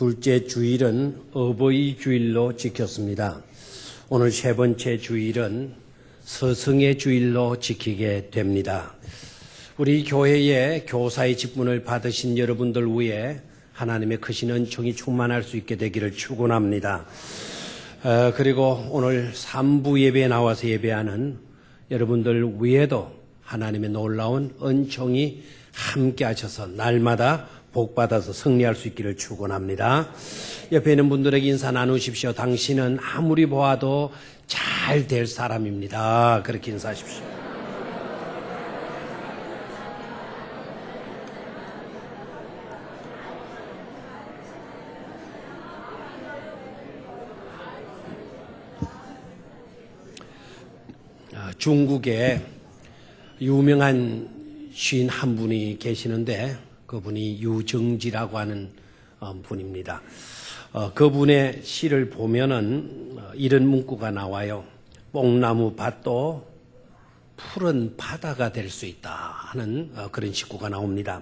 둘째 주일은 어버이 주일로 지켰습니다. 오늘 세 번째 주일은 스승의 주일로 지키게 됩니다. 우리 교회에 교사의 직분을 받으신 여러분들 위해 하나님의 크신 은총이 충만할 수 있게 되기를 축원합니다. 그리고 오늘 3부 예배에 나와서 예배하는 여러분들 위에도 하나님의 놀라운 은총이 함께 하셔서 날마다 복받아서 승리할 수 있기를 축원합니다. 옆에 있는 분들에게 인사 나누십시오. 당신은 아무리 보아도 잘 될 사람입니다. 그렇게 인사하십시오. 중국에 유명한 시인 한 분이 계시는데 그분이 유정지라고 하는 분입니다. 그분의 시를 보면은 이런 문구가 나와요. 뽕나무 밭도 푸른 바다가 될 수 있다 하는 그런 식구가 나옵니다.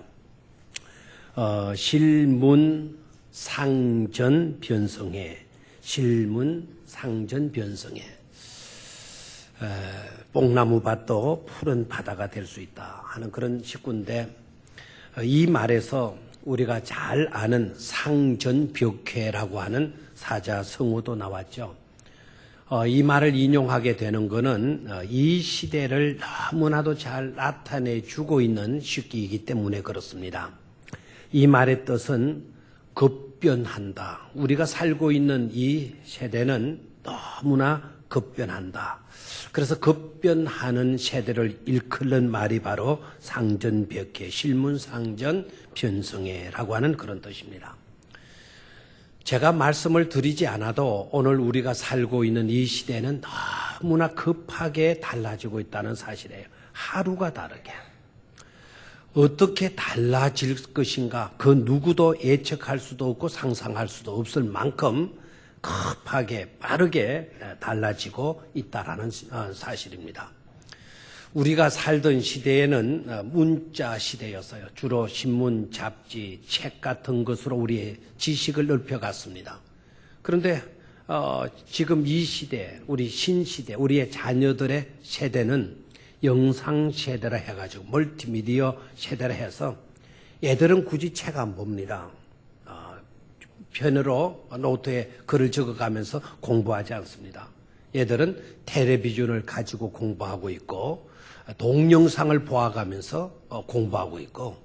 실문 상전 변성해, 실문 상전 변성해. 뽕나무 밭도 푸른 바다가 될 수 있다 하는 그런 식구인데, 이 말에서 우리가 잘 아는 상전벽해라고 하는 사자성어도 나왔죠. 이 말을 인용하게 되는 것은 이 시대를 너무나도 잘 나타내 주고 있는 시기이기 때문에 그렇습니다. 이 말의 뜻은 급변한다. 우리가 살고 있는 이 세대는 너무나 급변한다. 그래서 급변하는 세대를 일컫는 말이 바로 상전벽해, 실문상전 변성해라고 하는 그런 뜻입니다. 제가 말씀을 드리지 않아도 오늘 우리가 살고 있는 이 시대는 너무나 급하게 달라지고 있다는 사실이에요. 하루가 다르게. 어떻게 달라질 것인가 그 누구도 예측할 수도 없고 상상할 수도 없을 만큼 급하게 빠르게 달라지고 있다라는 사실입니다. 우리가 살던 시대에는 문자 시대였어요. 주로 신문, 잡지, 책 같은 것으로 우리의 지식을 넓혀갔습니다. 그런데 지금 이 시대, 우리 신시대, 우리의 자녀들의 세대는 영상 세대라 해가지고 멀티미디어 세대라 해서 애들은 굳이 책 안 봅니다. 펜으로 노트에 글을 적어가면서 공부하지 않습니다. 얘들은 텔레비전을 가지고 공부하고 있고 동영상을 보아가면서 공부하고 있고,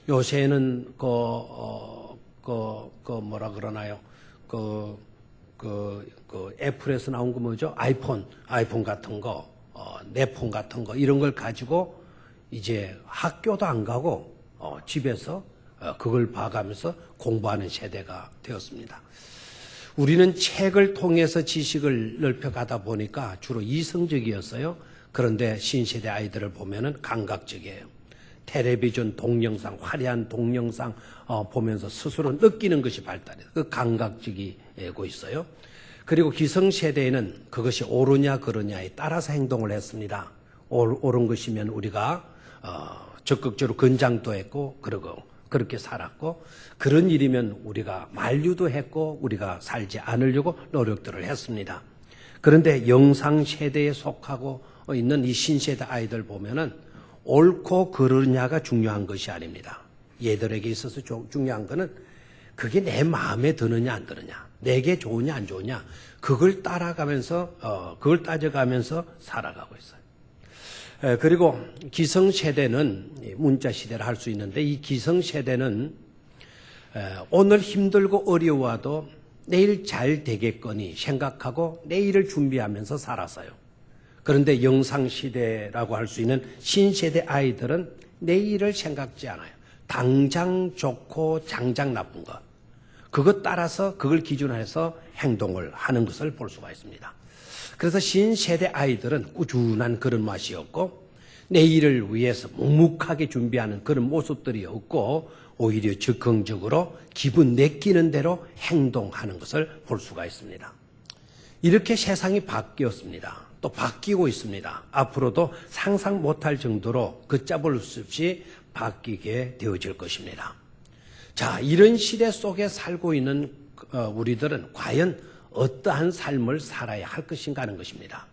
요새는 뭐라 그러나요? 애플에서 나온 거 뭐죠? 아이폰 같은 거, 내 폰 같은 거 이런 걸 가지고 이제 학교도 안 가고 집에서 그걸 봐가면서 공부하는 세대가 되었습니다. 우리는 책을 통해서 지식을 넓혀가다 보니까 주로 이성적이었어요. 그런데 신세대 아이들을 보면은 감각적이에요. 텔레비전 동영상, 화려한 동영상 보면서 스스로 느끼는 것이 발달해요. 그 감각적이고 있어요. 그리고 기성세대에는 그것이 옳으냐 그르냐에 따라서 행동을 했습니다. 옳은 것이면 우리가 적극적으로 권장도 했고 그러고 그렇게 살았고, 그런 일이면 우리가 만류도 했고 우리가 살지 않으려고 노력들을 했습니다. 그런데 영상 세대에 속하고 있는 이 신세대 아이들 보면은 옳고 그르냐가 중요한 것이 아닙니다. 얘들에게 있어서 중요한 거는 그게 내 마음에 드느냐 안 드느냐, 내게 좋으냐 안 좋으냐, 그걸 따라가면서 그걸 따져가면서 살아가고 있어요. 그리고 기성세대는 문자 시대를 할 수 있는데, 이 기성세대는 오늘 힘들고 어려워도 내일 잘 되겠거니 생각하고 내일을 준비하면서 살았어요. 그런데 영상시대라고 할 수 있는 신세대 아이들은 내일을 생각지 않아요. 당장 좋고 당장 나쁜 것, 그것 따라서 그걸 기준으로 해서 행동을 하는 것을 볼 수가 있습니다. 그래서 신세대 아이들은 꾸준한 그런 맛이 없고 내일을 위해서 묵묵하게 준비하는 그런 모습들이 없고 오히려 적극적으로 기분 내키는 대로 행동하는 것을 볼 수가 있습니다. 이렇게 세상이 바뀌었습니다. 또 바뀌고 있습니다. 앞으로도 상상 못할 정도로 걷잡을 수 없이 바뀌게 되어질 것입니다. 자, 이런 시대 속에 살고 있는 우리들은 과연 어떠한 삶을 살아야 할 것인가 하는 것입니다.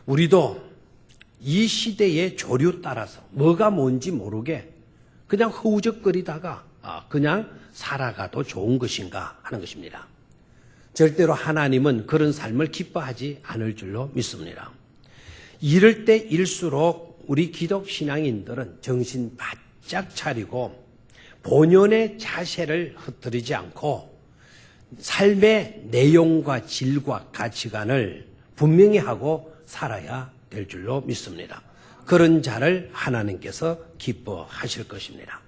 우리도 이 시대의 조류 따라서 뭐가 뭔지 모르게 그냥 허우적거리다가 그냥 살아가도 좋은 것인가 하는 것입니다. 절대로 하나님은 그런 삶을 기뻐하지 않을 줄로 믿습니다. 이럴 때일수록 우리 기독 신앙인들은 정신 바짝 차리고 본연의 자세를 흩뜨리지 않고 삶의 내용과 질과 가치관을 분명히 하고 살아야 될 줄로 믿습니다. 그런 자를 하나님께서 기뻐하실 것입니다.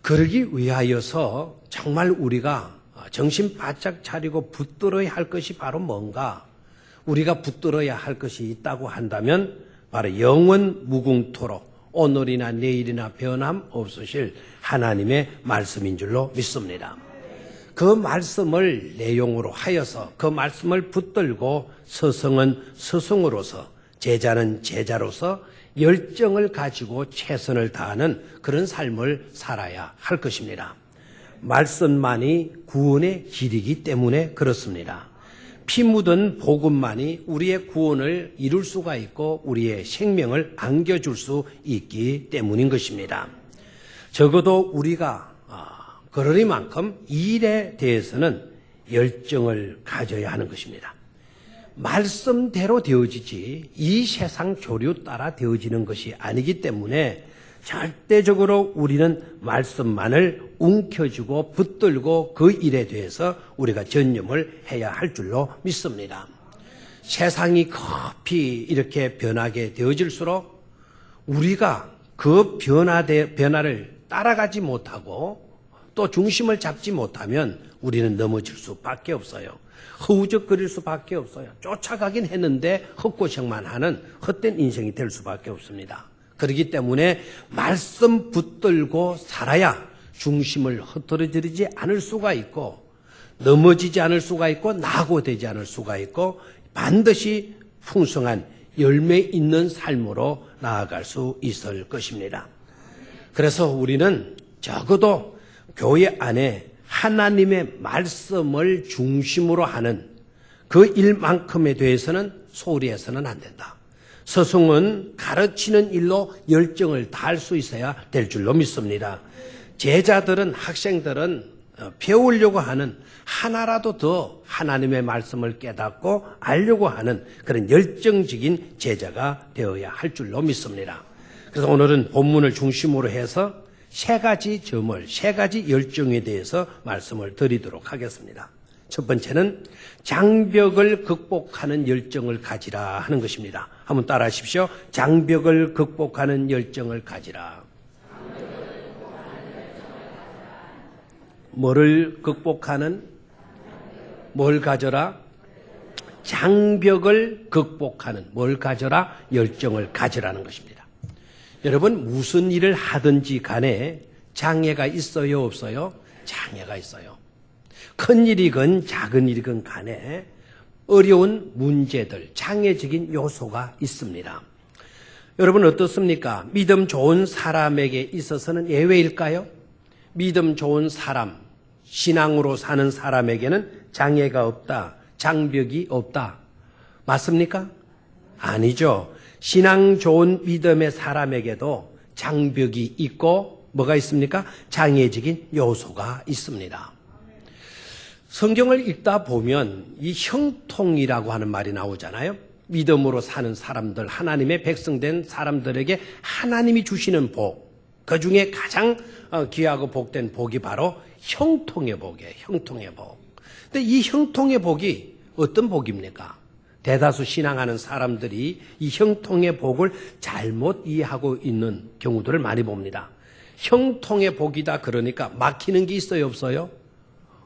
그러기 위하여서 정말 우리가 정신 바짝 차리고 붙들어야 할 것이 바로 뭔가, 우리가 붙들어야 할 것이 있다고 한다면 바로 영원 무궁토록 오늘이나 내일이나 변함 없으실 하나님의 말씀인 줄로 믿습니다. 그 말씀을 내용으로 하여서 그 말씀을 붙들고 스승은 스승으로서 제자는 제자로서 열정을 가지고 최선을 다하는 그런 삶을 살아야 할 것입니다. 말씀만이 구원의 길이기 때문에 그렇습니다. 피 묻은 복음만이 우리의 구원을 이룰 수가 있고 우리의 생명을 안겨줄 수 있기 때문인 것입니다. 적어도 우리가 그러리만큼 이 일에 대해서는 열정을 가져야 하는 것입니다. 말씀대로 되어지지 이 세상 조류 따라 되어지는 것이 아니기 때문에 절대적으로 우리는 말씀만을 움켜쥐고 붙들고 그 일에 대해서 우리가 전념을 해야 할 줄로 믿습니다. 세상이 급히 이렇게 변하게 되어질수록 우리가 그 변화를 따라가지 못하고 또 중심을 잡지 못하면 우리는 넘어질 수밖에 없어요. 허우적거릴 수밖에 없어요. 쫓아가긴 했는데 헛고생만 하는 헛된 인생이 될 수밖에 없습니다. 그렇기 때문에 말씀 붙들고 살아야 중심을 흐트러지지 않을 수가 있고 넘어지지 않을 수가 있고 낙오되지 않을 수가 있고 반드시 풍성한 열매 있는 삶으로 나아갈 수 있을 것입니다. 그래서 우리는 적어도 교회 안에 하나님의 말씀을 중심으로 하는 그 일만큼에 대해서는 소홀히 해서는 안 된다. 스승은 가르치는 일로 열정을 다할 수 있어야 될 줄로 믿습니다. 제자들은, 학생들은 배우려고 하는 하나라도 더 하나님의 말씀을 깨닫고 알려고 하는 그런 열정적인 제자가 되어야 할 줄로 믿습니다. 그래서 오늘은 본문을 중심으로 해서 세 가지 점을, 세 가지 열정에 대해서 말씀을 드리도록 하겠습니다. 첫 번째는 장벽을 극복하는 열정을 가지라 하는 것입니다. 한번 따라 하십시오. 장벽을 극복하는 열정을 가지라. 뭐를 극복하는? 뭘 가져라? 장벽을 극복하는, 뭘 가져라? 열정을 가지라는 것입니다. 여러분, 무슨 일을 하든지 간에 장애가 있어요, 없어요? 장애가 있어요. 큰 일이건 작은 일이건 간에 어려운 문제들, 장애적인 요소가 있습니다. 여러분 어떻습니까? 믿음 좋은 사람에게 있어서는 예외일까요? 믿음 좋은 사람, 신앙으로 사는 사람에게는 장애가 없다, 장벽이 없다. 맞습니까? 아니죠. 신앙 좋은 믿음의 사람에게도 장벽이 있고 뭐가 있습니까? 장애적인 요소가 있습니다. 성경을 읽다 보면 이 형통이라고 하는 말이 나오잖아요. 믿음으로 사는 사람들, 하나님의 백성된 사람들에게 하나님이 주시는 복, 그 중에 가장 귀하고 복된 복이 바로 형통의 복이에요. 형통의 복. 근데 이 형통의 복이 어떤 복입니까? 대다수 신앙하는 사람들이 이 형통의 복을 잘못 이해하고 있는 경우들을 많이 봅니다. 형통의 복이다 그러니까 막히는 게 있어요, 없어요?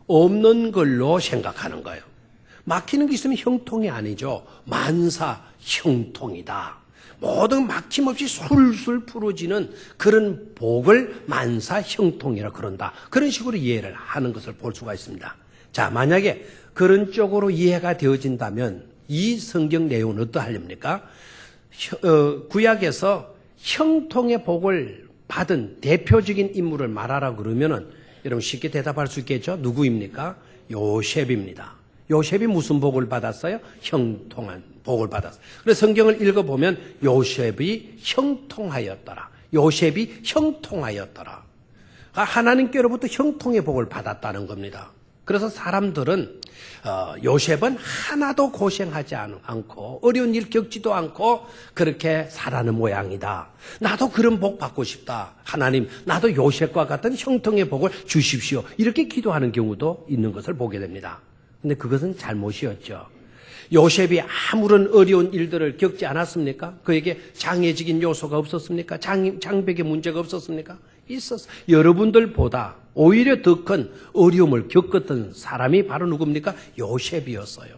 없는 걸로 생각하는 거예요. 막히는 게 있으면 형통이 아니죠. 만사 형통이다. 모든 막힘없이 술술 풀어지는 그런 복을 만사 형통이라 그런다. 그런 식으로 이해를 하는 것을 볼 수가 있습니다. 자, 만약에 그런 쪽으로 이해가 되어진다면 이 성경 내용은 어떠하렵니까? 구약에서 형통의 복을 받은 대표적인 인물을 말하라 그러면은 여러분 쉽게 대답할 수 있겠죠? 누구입니까? 요셉입니다. 요셉이 무슨 복을 받았어요? 형통한 복을 받았어요. 그래서 성경을 읽어보면 요셉이 형통하였더라. 요셉이 형통하였더라. 하나님께로부터 형통의 복을 받았다는 겁니다. 그래서 사람들은 요셉은 하나도 고생하지 않고 어려운 일 겪지도 않고 그렇게 살아가는 모양이다. 나도 그런 복 받고 싶다. 하나님, 나도 요셉과 같은 형통의 복을 주십시오. 이렇게 기도하는 경우도 있는 것을 보게 됩니다. 근데 그것은 잘못이었죠. 요셉이 아무런 어려운 일들을 겪지 않았습니까? 그에게 장애적인 요소가 없었습니까? 장벽의 문제가 없었습니까? 있었어요. 여러분들보다 오히려 더 큰 어려움을 겪었던 사람이 바로 누굽니까? 요셉이었어요.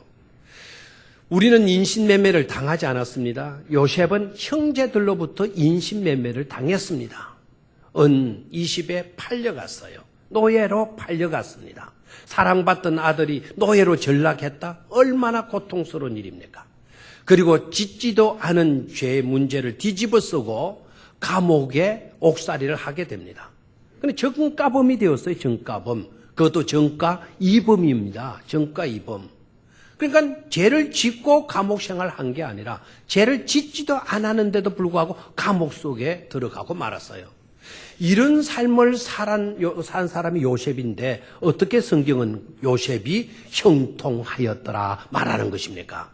우리는 인신매매를 당하지 않았습니다. 요셉은 형제들로부터 인신매매를 당했습니다. 은 20에 팔려갔어요. 노예로 팔려갔습니다. 사랑받던 아들이 노예로 전락했다? 얼마나 고통스러운 일입니까? 그리고 짓지도 않은 죄의 문제를 뒤집어 쓰고 감옥에 옥살이를 하게 됩니다. 근데 정가범이 되었어요. 정가범. 그것도 정가 2범입니다. 정가 2범. 그러니까 죄를 짓고 감옥 생활한 게 아니라 죄를 짓지도 않았는데도 불구하고 감옥 속에 들어가고 말았어요. 이런 삶을 산 사람이 요셉인데 어떻게 성경은 요셉이 형통하였더라 말하는 것입니까?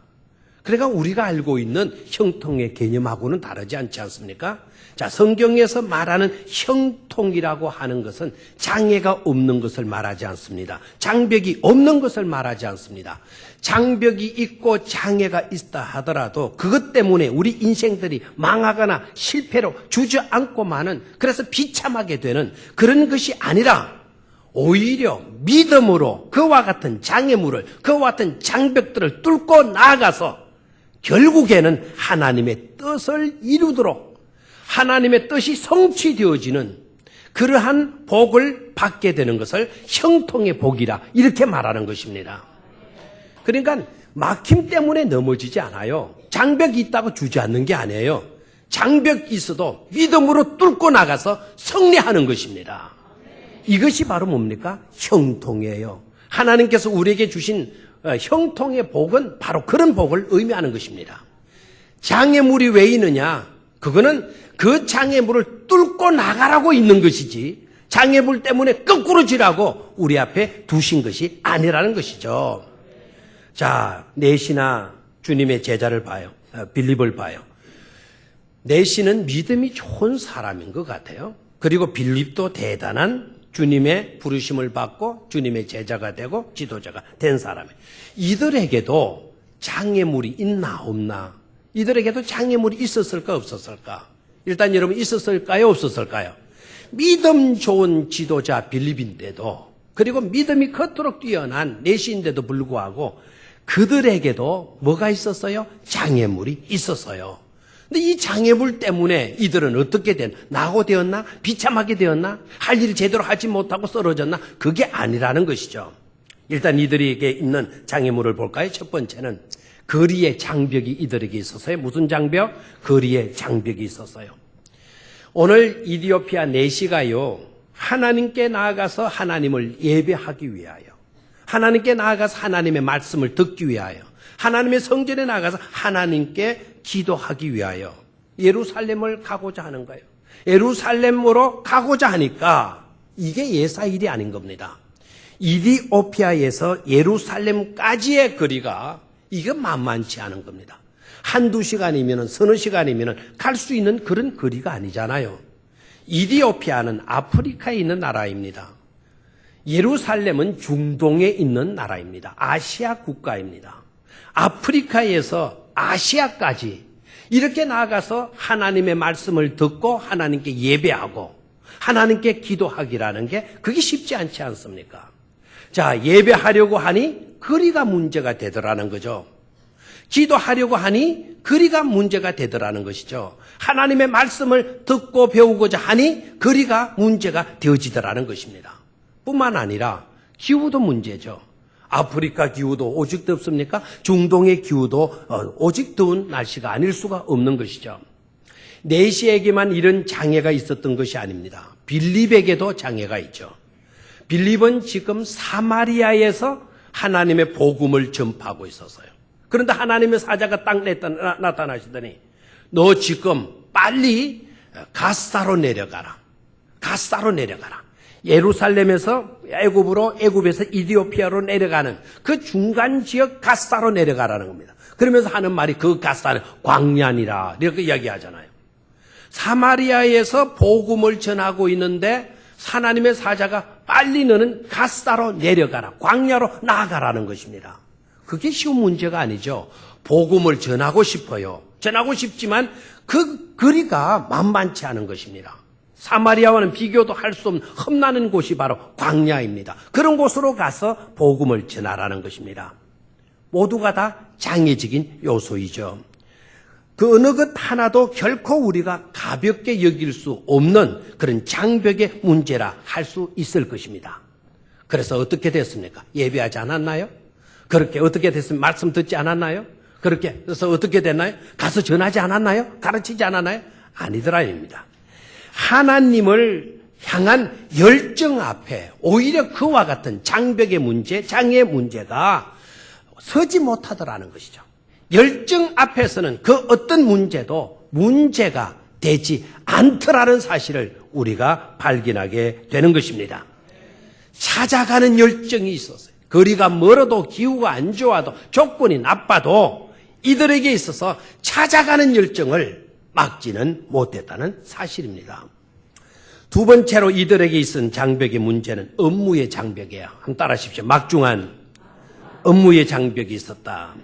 그러니까 우리가 알고 있는 형통의 개념하고는 다르지 않지 않습니까? 자, 성경에서 말하는 형통이라고 하는 것은 장애가 없는 것을 말하지 않습니다. 장벽이 없는 것을 말하지 않습니다. 장벽이 있고 장애가 있다 하더라도 그것 때문에 우리 인생들이 망하거나 실패로 주저앉고만은 그래서 비참하게 되는 그런 것이 아니라 오히려 믿음으로 그와 같은 장애물을 그와 같은 장벽들을 뚫고 나아가서 결국에는 하나님의 뜻을 이루도록 하나님의 뜻이 성취되어지는 그러한 복을 받게 되는 것을 형통의 복이라 이렇게 말하는 것입니다. 그러니까 막힘 때문에 넘어지지 않아요. 장벽이 있다고 주저앉는 게 아니에요. 장벽이 있어도 믿음으로 뚫고 나가서 승리하는 것입니다. 이것이 바로 뭡니까? 형통이에요. 하나님께서 우리에게 주신 형통의 복은 바로 그런 복을 의미하는 것입니다. 장애물이 왜 있느냐? 그거는 그 장애물을 뚫고 나가라고 있는 것이지 장애물 때문에 거꾸로 지라고 우리 앞에 두신 것이 아니라는 것이죠. 자, 넷이나 주님의 제자를 봐요. 빌립을 봐요. 넷이는 믿음이 좋은 사람인 것 같아요. 그리고 빌립도 대단한 주님의 부르심을 받고 주님의 제자가 되고 지도자가 된 사람이에요. 이들에게도 장애물이 있나 없나? 이들에게도 장애물이 있었을까 없었을까? 일단 여러분 있었을까요 없었을까요? 믿음 좋은 지도자 빌립인데도 그리고 믿음이 겉도록 뛰어난 넷인데도 불구하고 그들에게도 뭐가 있었어요? 장애물이 있었어요. 근데 이 장애물 때문에 이들은 어떻게 낙오되었나? 비참하게 되었나? 할 일을 제대로 하지 못하고 쓰러졌나? 그게 아니라는 것이죠. 일단 이들에게 있는 장애물을 볼까요? 첫 번째는 거리의 장벽이 이들에게 있었어요. 무슨 장벽? 거리의 장벽이 있었어요. 오늘 이디오피아 내시가요, 하나님께 나아가서 하나님을 예배하기 위하여, 하나님께 나아가서 하나님의 말씀을 듣기 위하여, 하나님의 성전에 나가서 하나님께 기도하기 위하여 예루살렘을 가고자 하는 거예요. 예루살렘으로 가고자 하니까 이게 예사일이 아닌 겁니다. 이디오피아에서 예루살렘까지의 거리가 이게 만만치 않은 겁니다. 한두 시간이면 서너 시간이면 갈 수 있는 그런 거리가 아니잖아요. 이디오피아는 아프리카에 있는 나라입니다. 예루살렘은 중동에 있는 나라입니다. 아시아 국가입니다. 아프리카에서 아시아까지 이렇게 나아가서 하나님의 말씀을 듣고 하나님께 예배하고 하나님께 기도하기라는 게 그게 쉽지 않지 않습니까? 자, 예배하려고 하니 거리가 문제가 되더라는 거죠. 기도하려고 하니 거리가 문제가 되더라는 것이죠. 하나님의 말씀을 듣고 배우고자 하니 거리가 문제가 되어지더라는 것입니다. 뿐만 아니라 기후도 문제죠. 아프리카 기후도 오직 덥습니까? 중동의 기후도 오직 더운 날씨가 아닐 수가 없는 것이죠. 내시에게만 이런 장애가 있었던 것이 아닙니다. 빌립에게도 장애가 있죠. 빌립은 지금 사마리아에서 하나님의 복음을 전파하고 있었어요. 그런데 하나님의 사자가 딱 나타나시더니 너 지금 빨리 가사로 내려가라. 가사로 내려가라. 예루살렘에서 애굽에서 이디오피아로 내려가는 그 중간 지역 가사로 내려가라는 겁니다. 그러면서 하는 말이 그 가사는 광야니라 이렇게 이야기하잖아요. 사마리아에서 복음을 전하고 있는데 하나님의 사자가 빨리 너는 가사로 내려가라. 광야로 나아가라는 것입니다. 그게 쉬운 문제가 아니죠. 복음을 전하고 싶어요. 전하고 싶지만 그 거리가 만만치 않은 것입니다. 사마리아와는 비교도 할 수 없는 험나는 곳이 바로 광야입니다. 그런 곳으로 가서 복음을 전하라는 것입니다. 모두가 다 장애적인 요소이죠. 그 어느 것 하나도 결코 우리가 가볍게 여길 수 없는 그런 장벽의 문제라 할 수 있을 것입니다. 그래서 어떻게 됐습니까? 예배하지 않았나요? 그렇게 어떻게 됐습니까? 말씀 듣지 않았나요? 그렇게 그래서 어떻게 됐나요? 가서 전하지 않았나요? 가르치지 않았나요? 아니더라입니다. 하나님을 향한 열정 앞에 오히려 그와 같은 장벽의 문제, 장애의 문제가 서지 못하더라는 것이죠. 열정 앞에서는 그 어떤 문제도 문제가 되지 않더라는 사실을 우리가 발견하게 되는 것입니다. 찾아가는 열정이 있었어요. 거리가 멀어도 기후가 안 좋아도 조건이 나빠도 이들에게 있어서 찾아가는 열정을 막지는 못했다는 사실입니다. 두 번째로 이들에게 있은 장벽의 문제는 업무의 장벽이에요. 한번 따라하십시오. 막중한 업무의 장벽이 있었다.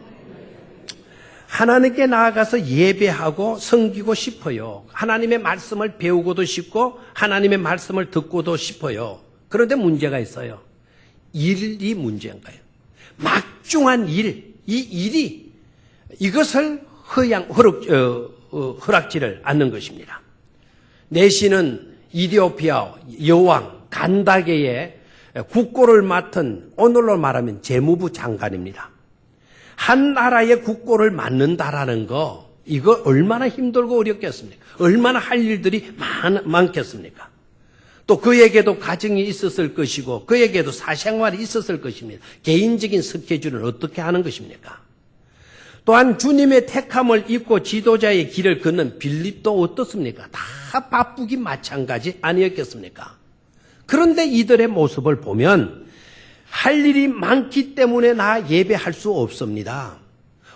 하나님께 나아가서 예배하고 섬기고 싶어요. 하나님의 말씀을 배우고도 싶고 하나님의 말씀을 듣고도 싶어요. 그런데 문제가 있어요. 일이 문제인가요? 막중한 일, 이 일이 이것을 허락지를 않는 것입니다. 내시는 이디오피아 여왕 간다게의 국고를 맡은 오늘로 말하면 재무부 장관입니다. 한 나라의 국고를 맡는다라는 거 이거 얼마나 힘들고 어렵겠습니까? 얼마나 할 일들이 많겠습니까? 또 그에게도 가정이 있었을 것이고 그에게도 사생활이 있었을 것입니다. 개인적인 스케줄은 어떻게 하는 것입니까? 또한 주님의 택함을 입고 지도자의 길을 걷는 빌립도 어떻습니까? 다 바쁘기 마찬가지 아니었겠습니까? 그런데 이들의 모습을 보면 할 일이 많기 때문에 나 예배할 수 없습니다.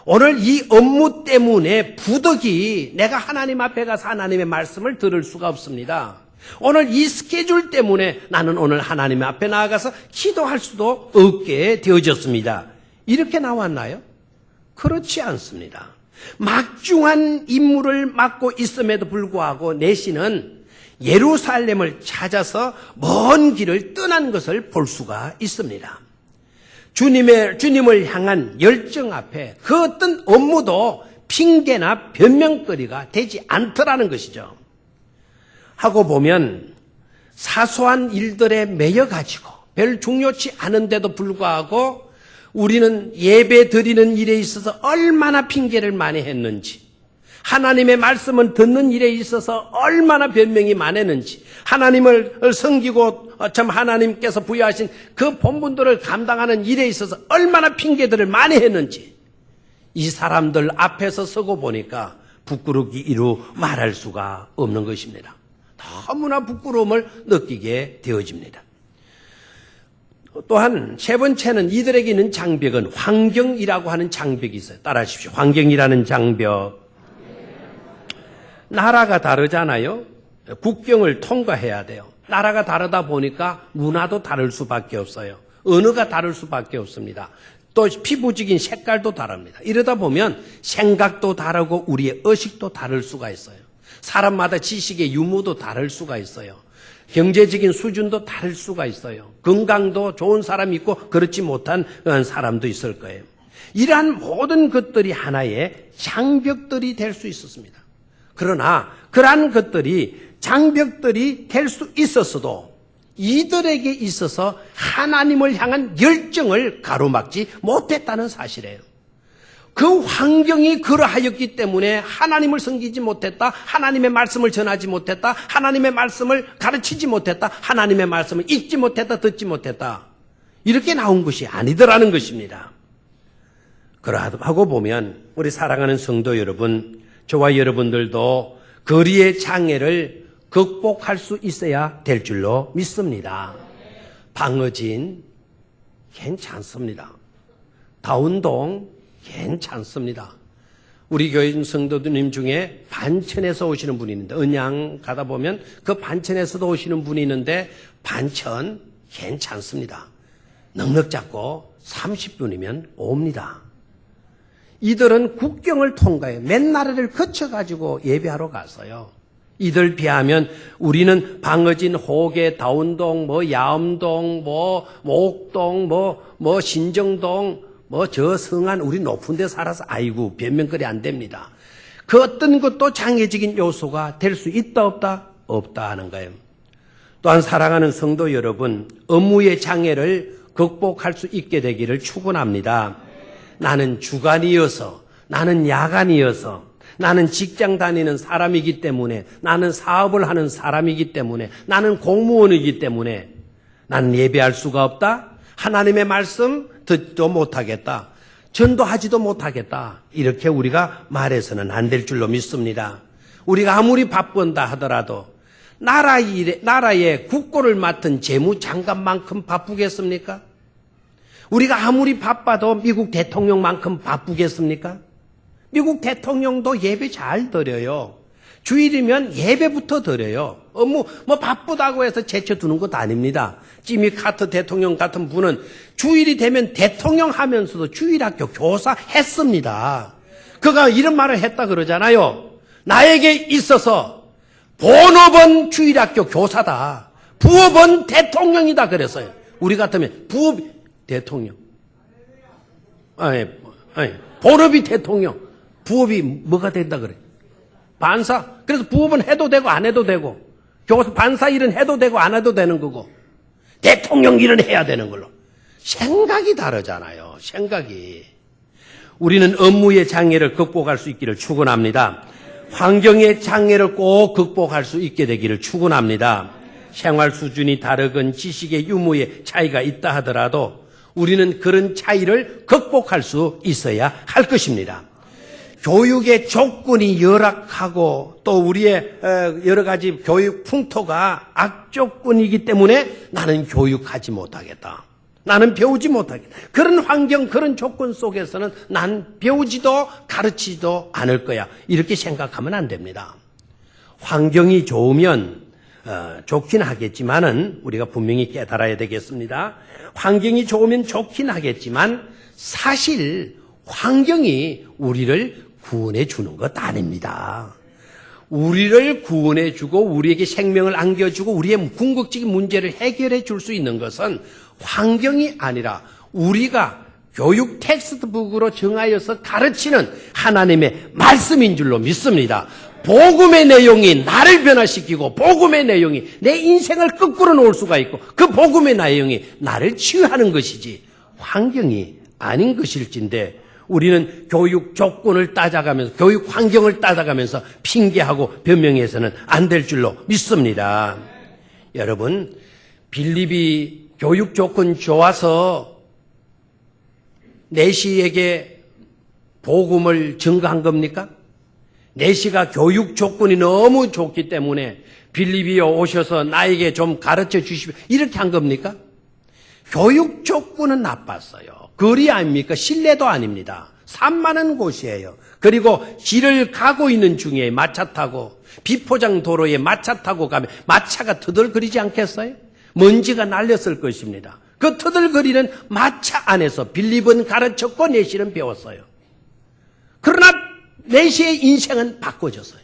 오늘 이 업무 때문에 부득이 내가 하나님 앞에 가서 하나님의 말씀을 들을 수가 없습니다. 오늘 이 스케줄 때문에 나는 오늘 하나님 앞에 나아가서 기도할 수도 없게 되어졌습니다. 이렇게 나왔나요? 그렇지 않습니다. 막중한 임무를 맡고 있음에도 불구하고 내시는 예루살렘을 찾아서 먼 길을 떠난 것을 볼 수가 있습니다. 주님을 향한 열정 앞에 그 어떤 업무도 핑계나 변명거리가 되지 않더라는 것이죠. 하고 보면 사소한 일들에 매여가지고 별 중요치 않은데도 불구하고 우리는 예배 드리는 일에 있어서 얼마나 핑계를 많이 했는지, 하나님의 말씀을 듣는 일에 있어서 얼마나 변명이 많았는지, 하나님을 섬기고 참 하나님께서 부여하신 그 본분들을 감당하는 일에 있어서 얼마나 핑계들을 많이 했는지 이 사람들 앞에서 서고 보니까 부끄럽기 이루 말할 수가 없는 것입니다. 너무나 부끄러움을 느끼게 되어집니다. 또한 세 번째는 이들에게 있는 장벽은 환경이라고 하는 장벽이 있어요. 따라하십시오. 환경이라는 장벽. 나라가 다르잖아요. 국경을 통과해야 돼요. 나라가 다르다 보니까 문화도 다를 수밖에 없어요. 언어가 다를 수밖에 없습니다. 또 피부적인 색깔도 다릅니다. 이러다 보면 생각도 다르고 우리의 의식도 다를 수가 있어요. 사람마다 지식의 유무도 다를 수가 있어요. 경제적인 수준도 다를 수가 있어요. 건강도 좋은 사람이 있고 그렇지 못한 사람도 있을 거예요. 이러한 모든 것들이 하나의 장벽들이 될 수 있었습니다. 그러나 그러한 것들이 장벽들이 될 수 있었어도 이들에게 있어서 하나님을 향한 열정을 가로막지 못했다는 사실이에요. 그 환경이 그러하였기 때문에 하나님을 섬기지 못했다. 하나님의 말씀을 전하지 못했다. 하나님의 말씀을 가르치지 못했다. 하나님의 말씀을 읽지 못했다. 듣지 못했다. 이렇게 나온 것이 아니더라는 것입니다. 그러하고 보면 우리 사랑하는 성도 여러분, 저와 여러분들도 거리의 장애를 극복할 수 있어야 될 줄로 믿습니다. 방어진 괜찮습니다. 다운동 괜찮습니다. 우리 교인 성도님 중에 반천에서 오시는 분이 있는데, 은양 가다 보면 그 반천에서도 오시는 분이 있는데 반천 괜찮습니다. 넉넉 잡고 30분이면 옵니다. 이들은 국경을 통과해 맨나라를 거쳐가지고 예배하러 갔어요. 이들 비하면 우리는 방어진, 호계, 다운동, 야암동, 옥동, 신정동, 저 성안 우리 높은 데 살아서 아이고 변명거리 안 됩니다. 그 어떤 것도 장애적인 요소가 될 수 있다 없다? 없다 하는 거예요. 또한 사랑하는 성도 여러분, 업무의 장애를 극복할 수 있게 되기를 축원합니다. 나는 주간이어서, 나는 야간이어서, 나는 직장 다니는 사람이기 때문에, 나는 사업을 하는 사람이기 때문에, 나는 공무원이기 때문에 나는 예배할 수가 없다? 하나님의 말씀 듣지도 못하겠다. 전도하지도 못하겠다. 이렇게 우리가 말해서는 안 될 줄로 믿습니다. 우리가 아무리 바쁜다 하더라도 나라의 국고를 맡은 재무장관만큼 바쁘겠습니까? 우리가 아무리 바빠도 미국 대통령만큼 바쁘겠습니까? 미국 대통령도 예배 잘 드려요. 주일이면 예배부터 드려요. 업무 바쁘다고 해서 제쳐두는 것도 아닙니다. 지미 카터 대통령 같은 분은 주일이 되면 대통령 하면서도 주일학교 교사 했습니다. 그가 이런 말을 했다 그러잖아요. 나에게 있어서 본업은 주일학교 교사다. 부업은 대통령이다 그랬어요. 우리 같으면 부업 대통령. 본업이 대통령. 부업이 뭐가 된다 그래? 반사. 그래서 부업은 해도 되고 안 해도 되고, 교사 반사 일은 해도 되고 안 해도 되는 거고, 대통령 일은 해야 되는 걸로. 생각이 다르잖아요. 생각이. 우리는 업무의 장애를 극복할 수 있기를 축원합니다. 환경의 장애를 꼭 극복할 수 있게 되기를 축원합니다. 생활 수준이 다르건 지식의 유무의 차이가 있다 하더라도 우리는 그런 차이를 극복할 수 있어야 할 것입니다. 교육의 조건이 열악하고 또 우리의 여러 가지 교육 풍토가 악조건이기 때문에 나는 교육하지 못하겠다. 나는 배우지 못하겠다. 그런 환경, 그런 조건 속에서는 난 배우지도 가르치지도 않을 거야. 이렇게 생각하면 안 됩니다. 환경이 좋으면 좋긴 하겠지만은 우리가 분명히 깨달아야 되겠습니다. 환경이 좋으면 좋긴 하겠지만 사실 환경이 우리를 구원해 주는 것 아닙니다. 우리를 구원해 주고 우리에게 생명을 안겨주고 우리의 궁극적인 문제를 해결해 줄 수 있는 것은 환경이 아니라 우리가 교육 텍스트북으로 정하여서 가르치는 하나님의 말씀인 줄로 믿습니다. 복음의 내용이 나를 변화시키고 복음의 내용이 내 인생을 거꾸로 놓을 수가 있고 그 복음의 내용이 나를 치유하는 것이지 환경이 아닌 것일진데 우리는 교육 조건을 따져가면서 교육 환경을 따져가면서 핑계하고 변명해서는 안 될 줄로 믿습니다. 여러분, 빌립이 교육 조건 좋아서 내시에게 복음을 증거한 겁니까? 내시가 교육 조건이 너무 좋기 때문에 빌립이여 오셔서 나에게 좀 가르쳐 주십시오. 이렇게 한 겁니까? 교육 조건은 나빴어요. 거리 아닙니까? 실내도 아닙니다. 산만한 곳이에요. 그리고 길을 가고 있는 중에 마차 타고 비포장 도로에 마차 타고 가면 마차가 터덜거리지 않겠어요? 먼지가 날렸을 것입니다. 그 터덜거리는 마차 안에서 빌립은 가르쳤고 내시는 배웠어요. 그러나 내시의 인생은 바꿔졌어요.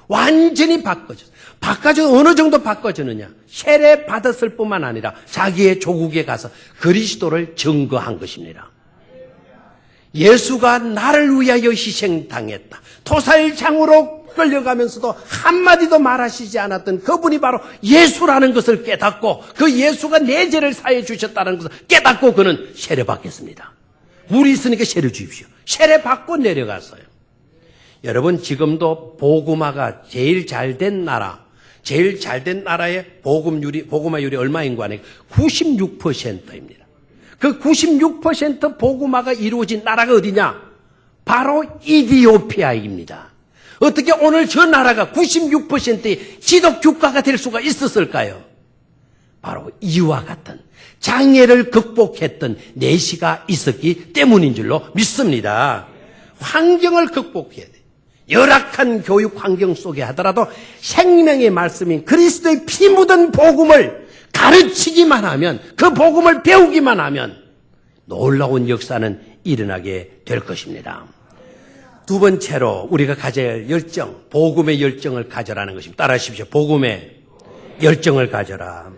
완전히 바꿔졌어요. 바꿔져 어느 정도 바꿔졌느냐? 세례 받았을 뿐만 아니라 자기의 조국에 가서 그리스도를 증거한 것입니다. 예수가 나를 위하여 희생당했다. 토살장으로 끌려가면서도 한마디도 말하시지 않았던 그분이 바로 예수라는 것을 깨닫고 그 예수가 내 죄를 사해 주셨다는 것을 깨닫고 그는 세례 받겠습니다. 물이 있으니까 세례 주십시오. 세례 받고 내려갔어요. 여러분, 지금도 복음화가 제일 잘된 나라의 복음화율이 얼마인 거 아니에요? 96%입니다. 그 96% 복음화가 이루어진 나라가 어디냐? 바로 이디오피아입니다. 어떻게 오늘 저 나라가 96%의 지도국가가 될 수가 있었을까요? 바로 이와 같은 장애를 극복했던 내시가 있었기 때문인 줄로 믿습니다. 환경을 극복해야 돼요. 열악한 교육 환경 속에 하더라도 생명의 말씀인 그리스도의 피 묻은 복음을 가르치기만 하면, 그 복음을 배우기만 하면 놀라운 역사는 일어나게 될 것입니다. 두 번째로 우리가 가져야 할 열정, 복음의 열정을 가져라는 것입니다. 따라하십시오. 복음의 열정을 가져라.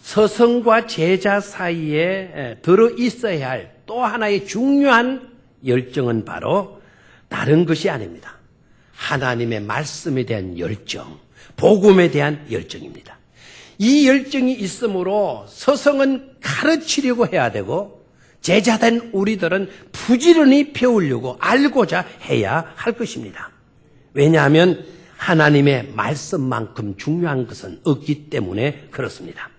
서성과 제자 사이에 들어 있어야 할 또 하나의 중요한 열정은 바로 다른 것이 아닙니다. 하나님의 말씀에 대한 열정, 복음에 대한 열정입니다. 이 열정이 있으므로 서성은 가르치려고 해야 되고, 제자된 우리들은 부지런히 배우려고 알고자 해야 할 것입니다. 왜냐하면 하나님의 말씀만큼 중요한 것은 없기 때문에 그렇습니다.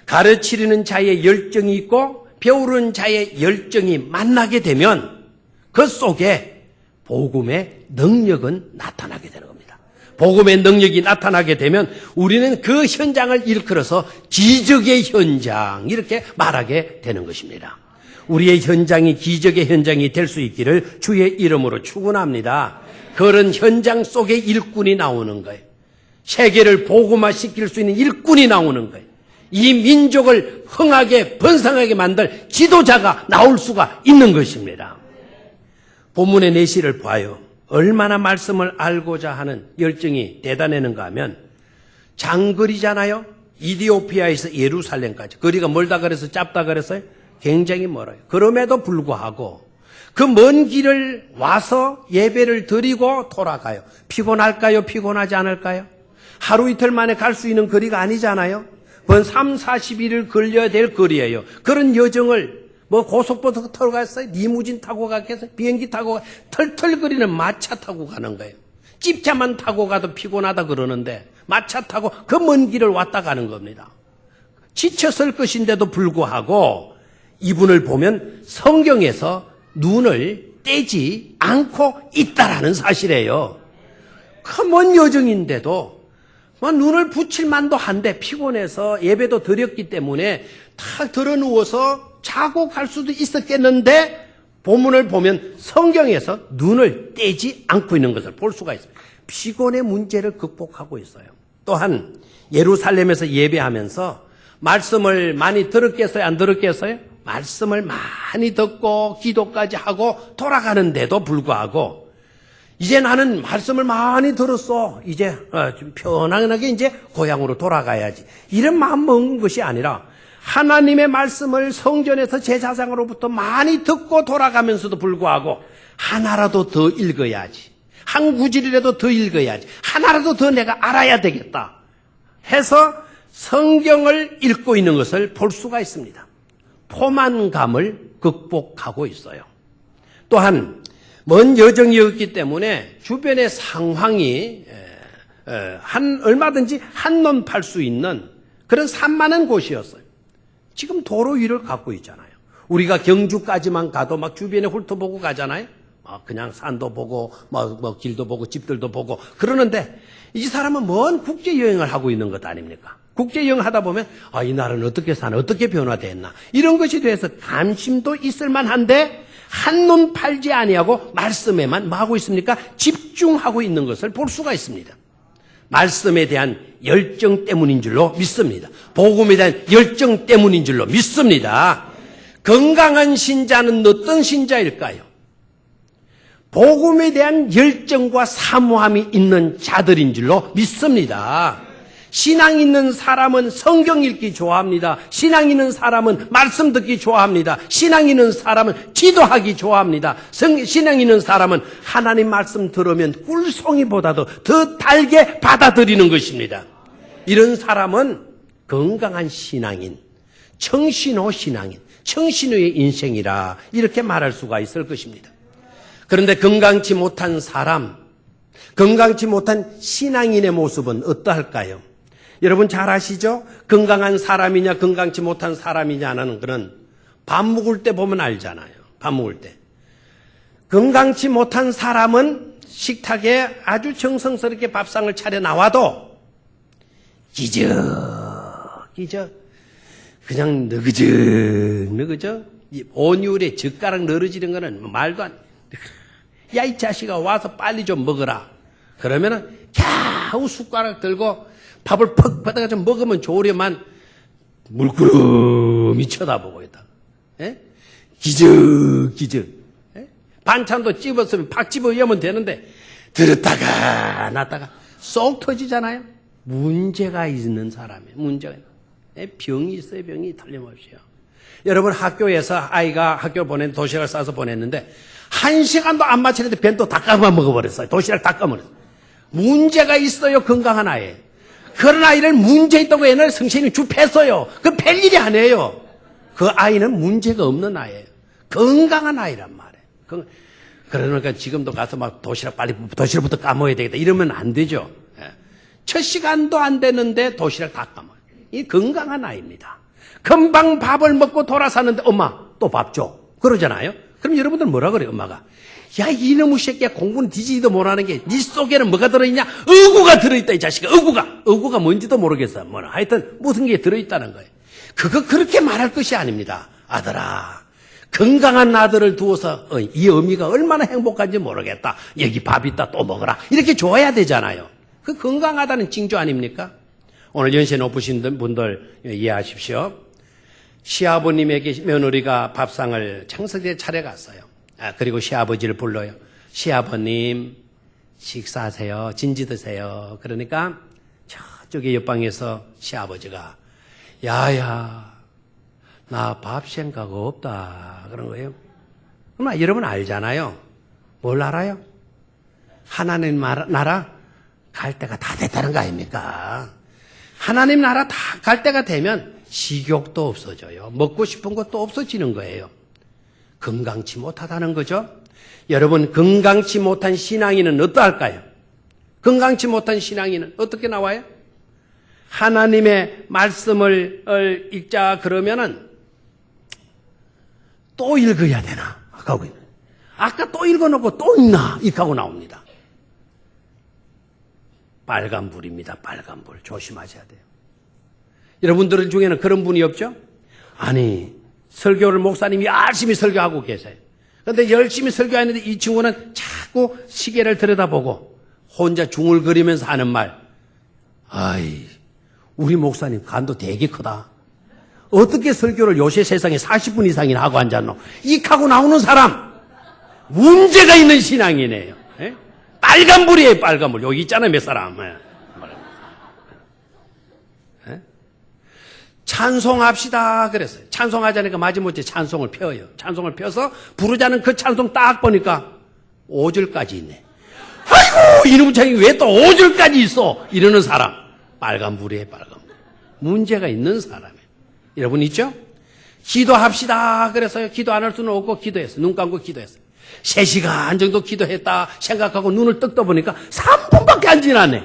가르치려는 자의 열정이 있고 배우는 자의 열정이 만나게 되면 그 속에 복음의 능력은 나타나게 되는 겁니다. 복음의 능력이 나타나게 되면 우리는 그 현장을 일컬어서 기적의 현장, 이렇게 말하게 되는 것입니다. 우리의 현장이 기적의 현장이 될 수 있기를 주의 이름으로 축원합니다. 그런 현장 속에 일꾼이 나오는 거예요. 세계를 복음화시킬 수 있는 일꾼이 나오는 거예요. 이 민족을 흥하게 번성하게 만들 지도자가 나올 수가 있는 것입니다. 본문의 내시를 봐요. 얼마나 말씀을 알고자 하는 열정이 대단했는가 하면, 장거리잖아요. 이디오피아에서 예루살렘까지 거리가 멀다 그래서 짧다 그랬어요? 굉장히 멀어요. 그럼에도 불구하고 그 먼 길을 와서 예배를 드리고 돌아가요. 피곤할까요? 피곤하지 않을까요? 하루 이틀 만에 갈 수 있는 거리가 아니잖아요. 3-40일을 걸려야 될 거리예요. 그런 여정을 고속버스 타고 갔어요? 리무진 타고 갔겠어요? 비행기 타고 털털거리는 마차 타고 가는 거예요. 집차만 타고 가도 피곤하다 그러는데 마차 타고 그 먼 길을 왔다 가는 겁니다. 지쳤을 것인데도 불구하고 이분을 보면 성경에서 눈을 떼지 않고 있다라는 사실이에요. 그 먼 여정인데도 눈을 붙일 만도 한데 피곤해서 예배도 드렸기 때문에 탁 들어 누워서 자고 갈 수도 있었겠는데, 본문을 보면 성경에서 눈을 떼지 않고 있는 것을 볼 수가 있습니다. 피곤의 문제를 극복하고 있어요. 또한 예루살렘에서 예배하면서 말씀을 많이 들었겠어요? 안 들었겠어요? 말씀을 많이 듣고 기도까지 하고 돌아가는데도 불구하고, 이제 나는 말씀을 많이 들었어. 이제 좀 편안하게 이제 고향으로 돌아가야지. 이런 마음 먹는 것이 아니라 하나님의 말씀을 성전에서 제사장으로부터 많이 듣고 돌아가면서도 불구하고 하나라도 더 읽어야지. 한 구절이라도 더 읽어야지. 하나라도 더 내가 알아야 되겠다 해서 성경을 읽고 있는 것을 볼 수가 있습니다. 포만감을 극복하고 있어요. 또한 먼 여정이었기 때문에 주변의 상황이 얼마든지 한눈 팔 수 있는 그런 산만한 곳이었어요. 지금 도로 위를 갖고 있잖아요. 우리가 경주까지만 가도 막 주변에 훑어보고 가잖아요. 그냥 산도 보고 길도 보고 집들도 보고 그러는데, 이 사람은 먼 국제여행을 하고 있는 것 아닙니까? 국제여행 하다 보면 이 나라는 어떻게 사나, 어떻게 변화됐나, 이런 것에 대해서 관심도 있을 만한데 한눈 팔지 아니하고 말씀에만 뭐 하고 있습니까? 집중하고 있는 것을 볼 수가 있습니다. 말씀에 대한 열정 때문인 줄로 믿습니다. 복음에 대한 열정 때문인 줄로 믿습니다. 건강한 신자는 어떤 신자일까요? 복음에 대한 열정과 사모함이 있는 자들인 줄로 믿습니다. 신앙 있는 사람은 성경 읽기 좋아합니다. 신앙 있는 사람은 말씀 듣기 좋아합니다. 신앙 있는 사람은 기도하기 좋아합니다. 신앙 있는 사람은 하나님 말씀 들으면 꿀송이보다도 더 달게 받아들이는 것입니다. 이런 사람은 건강한 신앙인, 청신호 신앙인, 청신의 인생이라 이렇게 말할 수가 있을 것입니다. 그런데 건강치 못한 사람, 건강치 못한 신앙인의 모습은 어떠할까요? 여러분 잘 아시죠? 건강한 사람이냐 건강치 못한 사람이냐는 그는 밥 먹을 때 보면 알잖아요. 밥 먹을 때. 건강치 못한 사람은 식탁에 아주 정성스럽게 밥상을 차려 나와도 기적 그냥 느그적 온유울에 젓가락 늘어지는 거는 말도 안 돼. 야, 이 자식아 와서 빨리 좀 먹어라. 그러면은 겨우 숟가락 들고 밥을 퍽 받아가 좀 먹으면 좋으려만 물끄러미 쳐다보고 있다. 예? 기적. 예? 반찬도 집었으면 팍 집어 여면 되는데 들었다가 놨다가 쏙 터지잖아요. 문제가 있는 사람이에요. 문제가 있는. 예? 병이 있어요. 병이 틀림없이요. 여러분 학교에서 아이가 학교 도시락을 싸서 보냈는데 1시간도 안 마치는데 벤또 다 까만 먹어버렸어요. 도시락 다 까먹었어요. 문제가 있어요. 건강한 아이. 그런 아이를 문제 있다고 옛날에 선생님이 줍했어요. 그 별일이 아니에요. 그 아이는 문제가 없는 아이예요. 건강한 아이란 말이에요. 그러니까 지금도 가서 막 도시락부터 까먹어야 되겠다 이러면 안 되죠. 첫 시간도 안 되는데 도시락 다 까먹어요. 이 건강한 아이입니다. 금방 밥을 먹고 돌아서는데 엄마 또 밥 줘. 그러잖아요. 그럼 여러분들 뭐라 그래요 엄마가? 야 이놈의 새끼야 공부는 뒤지지도 못하는 게 네 속에는 뭐가 들어있냐? 어구가 들어있다 이 자식아. 어구가 뭔지도 모르겠어. 뭐라 하여튼 무슨 게 들어있다는 거예요. 그거 그렇게 말할 것이 아닙니다. 아들아 건강한 아들을 두어서 이 어미가 얼마나 행복한지 모르겠다. 여기 밥 있다 또 먹어라. 이렇게 줘야 되잖아요. 그 건강하다는 징조 아닙니까? 오늘 연세 높으신 분들 이해하십시오. 시아버님에게 며느리가 밥상을 창석에 차려갔어요. 그리고 시아버지를 불러요. 시아버님 식사하세요. 진지 드세요. 그러니까 저쪽에 옆방에서 시아버지가 야야 나 밥 생각 없다 그런 거예요. 그러나 여러분 알잖아요. 뭘 알아요? 하나님 나라 갈 때가 다 됐다는 거 아닙니까? 하나님 나라 다 갈 때가 되면 식욕도 없어져요. 먹고 싶은 것도 없어지는 거예요. 건강치 못하다는 거죠. 여러분 건강치 못한 신앙인은 어떠할까요? 건강치 못한 신앙인은 어떻게 나와요? 하나님의 말씀을 읽자 그러면은 또 읽어야 되나? 아까 또 읽어놓고 또 읽나? 이렇게 하고 나옵니다. 빨간불입니다. 빨간불. 조심하셔야 돼요. 여러분들 중에는 그런 분이 없죠? 아니 설교를 목사님이 열심히 설교하고 계세요. 그런데 열심히 설교하는데 이 친구는 자꾸 시계를 들여다보고 혼자 중얼거리면서 하는 말. 아이 우리 목사님 간도 되게 크다. 어떻게 설교를 요새 세상에 40분 이상이나 하고 앉았노? 익하고 나오는 사람 문제가 있는 신앙이네요. 예? 빨간불이에요. 빨간불. 여기 있잖아요 몇 사람. 예? 찬송합시다 그랬어요. 찬송하자니까 마지못해 찬송을 펴요. 찬송을 펴서 부르자는 그 찬송 딱 보니까 5절까지 있네. 아이고 이놈의 창이 왜 또 5절까지 있어? 이러는 사람. 빨간불이에요. 빨간불. 문제가 있는 사람이에요. 여러분 있죠? 기도합시다 그래서요. 기도 안 할 수는 없고 기도했어요. 눈 감고 기도했어요. 3시간 정도 기도했다 생각하고 눈을 떡 떠보니까 3분밖에 안 지났네.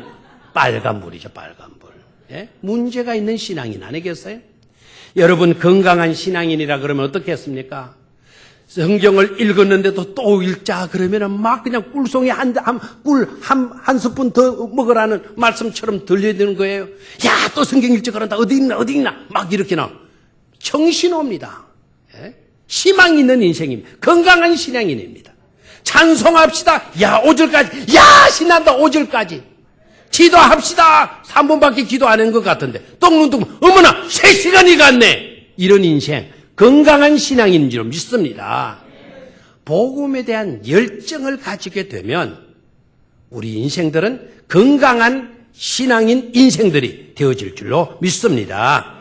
빨간불이죠. 빨간불. 예? 문제가 있는 신앙인 아니겠어요? 여러분 건강한 신앙인이라 그러면 어떻게 했습니까? 성경을 읽었는데도 또 읽자 그러면은 막 그냥 꿀송이 한 스푼 더 먹으라는 말씀처럼 들려드는 거예요. 야, 또 성경 읽자 그런다. 어디 있나? 막 이렇게 나와. 정신옵니다. 예? 희망 있는 인생입니다. 건강한 신앙인입니다. 찬송합시다. 야, 5절까지. 야, 신난다. 5절까지. 기도합시다. 3분밖에 기도 안 한 것 같은데 똥눈 뜨고 어머나 3시간이 갔네. 이런 인생 건강한 신앙인 줄 믿습니다. 복음에 대한 열정을 가지게 되면 우리 인생들은 건강한 신앙인 인생들이 되어질 줄로 믿습니다.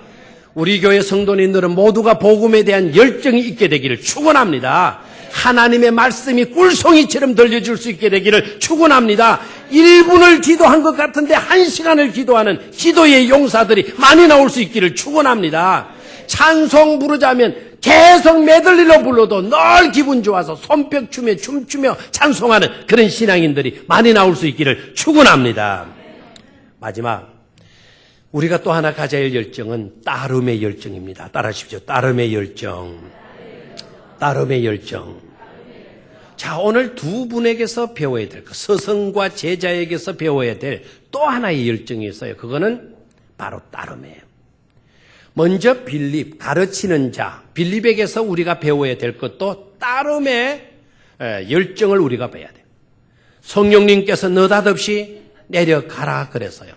우리 교회 성도님들은 모두가 복음에 대한 열정이 있게 되기를 축원합니다. 하나님의 말씀이 꿀송이처럼 들려줄 수 있게 되기를 축원합니다. 1분을 기도한 것 같은데 1시간을 기도하는 기도의 용사들이 많이 나올 수 있기를 축원합니다. 찬송 부르자면 계속 메들리로 불러도 늘 기분 좋아서 손뼉 추며 춤추며 찬송하는 그런 신앙인들이 많이 나올 수 있기를 축원합니다. 마지막 우리가 또 하나 가져야 할 열정은 따름의 열정입니다. 따라하십시오. 따름의 열정. 따름의 열정. 자, 오늘 두 분에게서 배워야 될 것, 스승과 제자에게서 배워야 될 또 하나의 열정이 있어요. 그거는 바로 따름이에요. 먼저 빌립, 가르치는 자, 빌립에게서 우리가 배워야 될 것도 따름의 열정을 우리가 배워야 돼요. 성령님께서 느닷없이 내려가라 그랬어요.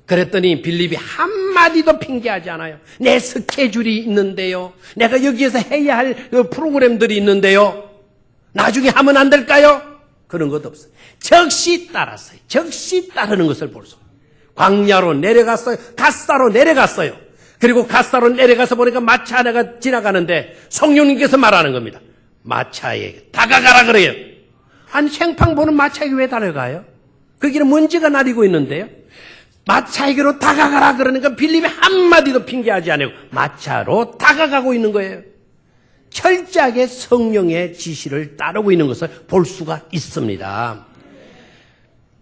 그랬더니 빌립이 한마디도 핑계하지 않아요. 내 스케줄이 있는데요. 내가 여기에서 해야 할 프로그램들이 있는데요. 나중에 하면 안 될까요? 그런 것도 없어요. 즉시 따랐어요. 즉시 따르는 것을 볼 수 있어요. 광야로 내려갔어요. 갓사로 내려갔어요. 그리고 갓사로 내려가서 보니까 마차 하나가 지나가는데 성령님께서 말하는 겁니다. 마차에 다가가라 그래요. 아니 생판 보는 마차에게 왜 다가가요? 거기는 먼지가 나리고 있는데요. 마차에게로 다가가라 그러니까 빌립이 한마디도 핑계하지 않고 마차로 다가가고 있는 거예요. 철저하게 성령의 지시를 따르고 있는 것을 볼 수가 있습니다.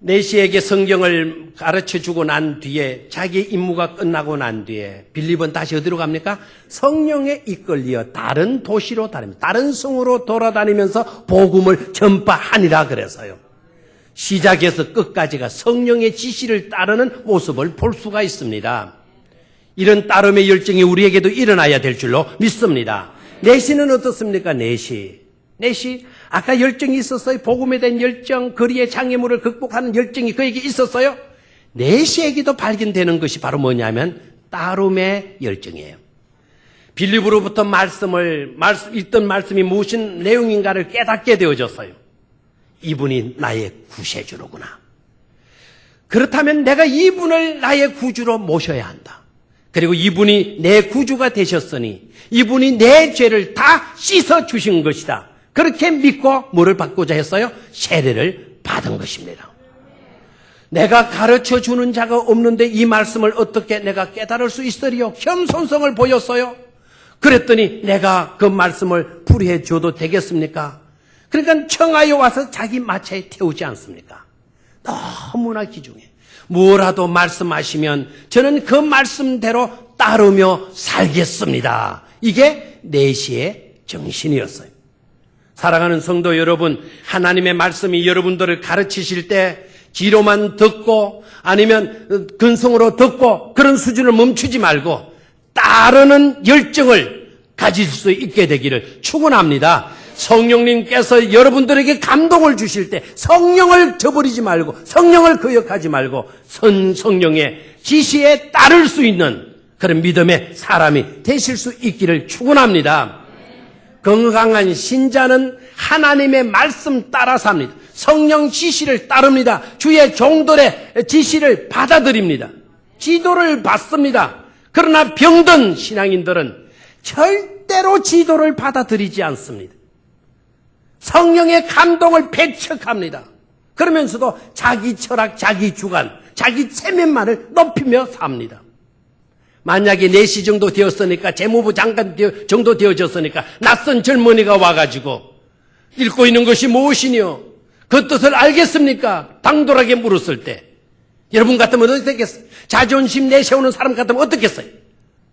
내시에게 성경을 가르쳐주고 난 뒤에 자기 임무가 끝나고 난 뒤에 빌립은 다시 어디로 갑니까? 성령에 이끌려 다른 도시로 다닙니다. 다른 성으로 돌아다니면서 복음을 전파하니라 그래서요. 시작에서 끝까지가 성령의 지시를 따르는 모습을 볼 수가 있습니다. 이런 따름의 열정이 우리에게도 일어나야 될 줄로 믿습니다. 내시는 어떻습니까? 내시 아까 열정이 있었어요. 복음에 대한 열정, 거리의 장애물을 극복하는 열정이 그에게 있었어요. 내시에게도 발견되는 것이 바로 뭐냐면 따름의 열정이에요. 빌립으로부터 읽던 말씀이 무슨 내용인가를 깨닫게 되어졌어요. 이분이 나의 구세주로구나. 그렇다면 내가 이분을 나의 구주로 모셔야 한다. 그리고 이분이 내 구주가 되셨으니 이분이 내 죄를 다 씻어 주신 것이다. 그렇게 믿고 뭐를 받고자 했어요? 세례를 받은 것입니다. 내가 가르쳐 주는 자가 없는데 이 말씀을 어떻게 내가 깨달을 수 있으리요? 겸손성을 보였어요. 그랬더니 내가 그 말씀을 풀이해 줘도 되겠습니까? 그러니까 청하여 와서 자기 마차에 태우지 않습니까? 너무나 귀중해. 뭐라도 말씀하시면 저는 그 말씀대로 따르며 살겠습니다. 이게 내시의 정신이었어요. 사랑하는 성도 여러분, 하나님의 말씀이 여러분들을 가르치실 때 귀로만 듣고 아니면 근성으로 듣고 그런 수준을 멈추지 말고 따르는 열정을 가질 수 있게 되기를 축원합니다. 성령님께서 여러분들에게 감동을 주실 때 성령을 저버리지 말고 성령을 거역하지 말고 성령의 지시에 따를 수 있는 그런 믿음의 사람이 되실 수 있기를 축원합니다. 건강한 신자는 하나님의 말씀 따라 삽니다. 성령 지시를 따릅니다. 주의 종들의 지시를 받아들입니다. 지도를 받습니다. 그러나 병든 신앙인들은 절대로 지도를 받아들이지 않습니다. 성령의 감동을 배척합니다. 그러면서도 자기 철학, 자기 주관, 자기 체면만을 높이며 삽니다. 만약에 4시 정도 되었으니까 재무부 장관 정도 되어졌으니까 낯선 젊은이가 와가지고 읽고 있는 것이 무엇이뇨? 그 뜻을 알겠습니까? 당돌하게 물었을 때 여러분 같으면 어떻게 됐겠어요? 자존심 내세우는 사람 같으면 어떻겠어요?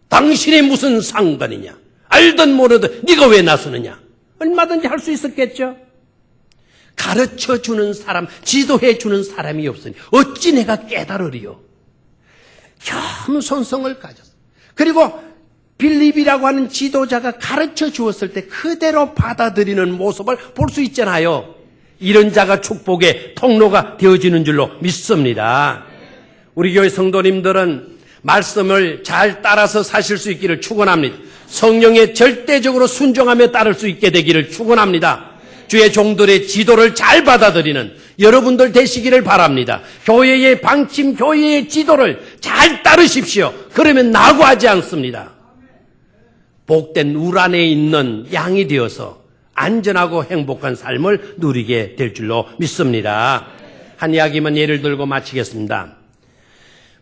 당신이 무슨 상관이냐? 알든 모르든 네가 왜 나서느냐? 얼마든지 할 수 있었겠죠? 가르쳐주는 사람, 지도해주는 사람이 없으니 어찌 내가 깨달으리요? 겸손성을 가졌어요. 그리고 빌립이라고 하는 지도자가 가르쳐 주었을 때 그대로 받아들이는 모습을 볼 수 있잖아요. 이런 자가 축복의 통로가 되어지는 줄로 믿습니다. 우리 교회 성도님들은 말씀을 잘 따라서 사실 수 있기를 축원합니다. 성령에 절대적으로 순종하며 따를 수 있게 되기를 축원합니다. 주의 종들의 지도를 잘 받아들이는 여러분들 되시기를 바랍니다. 교회의 방침, 교회의 지도를 잘 따르십시오. 그러면 나고하지 않습니다. 복된 울 안에 있는 양이 되어서 안전하고 행복한 삶을 누리게 될 줄로 믿습니다. 한 이야기만 예를 들고 마치겠습니다.